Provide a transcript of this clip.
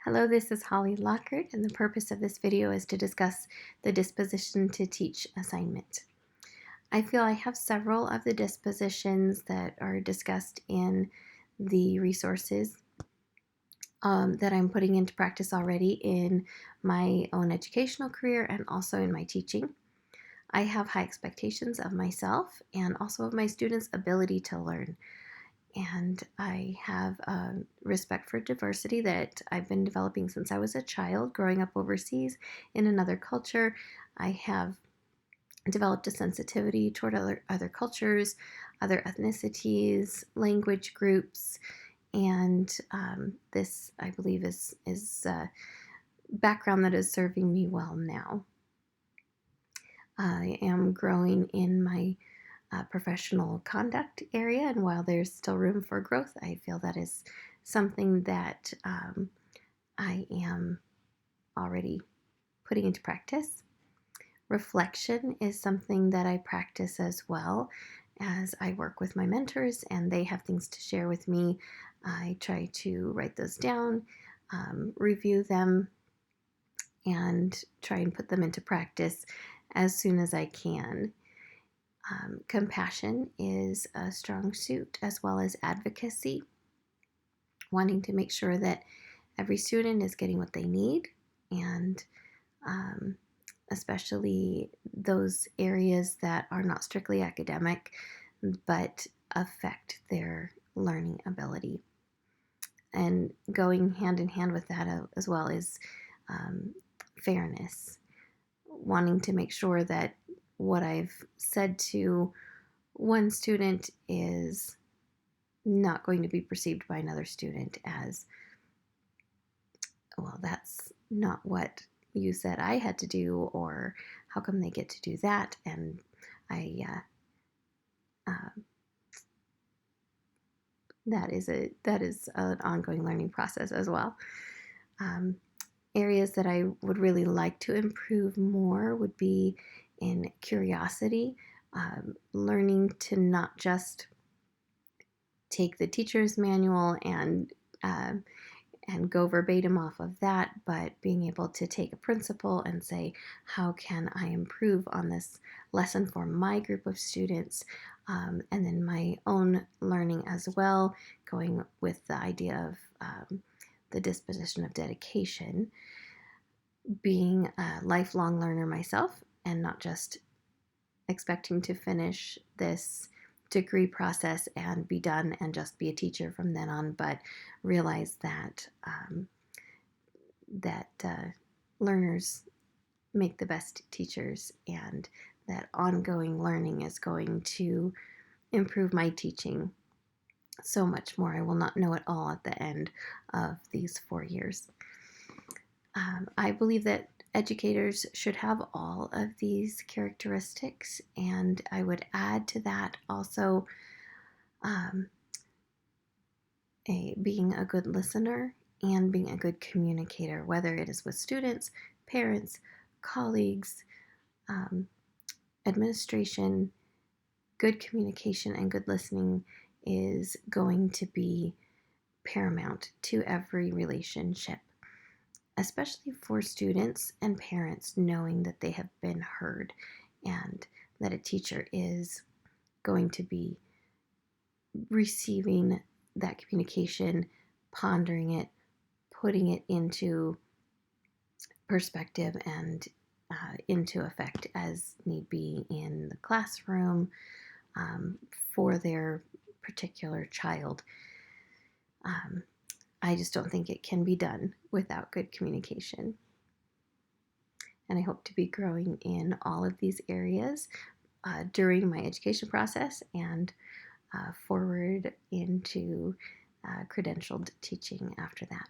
Hello, this is Hollie Lockard, and the purpose of this video is to discuss the Disposition to Teach assignment. I feel I have several of the dispositions that are discussed in the resources that I'm putting into practice already in my own educational career and also in my teaching. I have high expectations of myself and also of my students' ability to learn. And I have respect for diversity that I've been developing since I was a child, growing up overseas in another culture. I have developed a sensitivity toward other cultures, other ethnicities, language groups, and this, I believe, is a background that is serving me well now. I am growing in my professional conduct area, and while there's still room for growth, I feel that is something that I am already putting into practice. Reflection is something that I practice as well as I work with my mentors and they have things to share with me. I try to write those down, review them, and try and put them into practice as soon as I can. Compassion is a strong suit, as well as advocacy, wanting to make sure that every student is getting what they need, and especially those areas that are not strictly academic but affect their learning ability. And going hand in hand with that as well is fairness, wanting to make sure that what I've said to one student is not going to be perceived by another student as, well, that's not what you said I had to do, or how come they get to do that? And that is an ongoing learning process as well. Areas that I would really like to improve more would be in curiosity, learning to not just take the teacher's manual and go verbatim off of that, but being able to take a principle and say, how can I improve on this lesson for my group of students, and then my own learning as well, going with the idea of the disposition of dedication, being a lifelong learner myself and not just expecting to finish this degree process and be done and just be a teacher from then on, but realize that learners make the best teachers, and that ongoing learning is going to improve my teaching so much more. I will not know it all at the end of these 4 years. I believe that educators should have all of these characteristics, and I would add to that also being a good listener and being a good communicator, whether it is with students, parents, colleagues, administration. Good communication and good listening is going to be paramount to every relationship, especially for students and parents, knowing that they have been heard and that a teacher is going to be receiving that communication, pondering it, putting it into perspective and into effect as need be in the classroom for their particular child. I just don't think it can be done without good communication. And I hope to be growing in all of these areas during my education process and forward into credentialed teaching after that.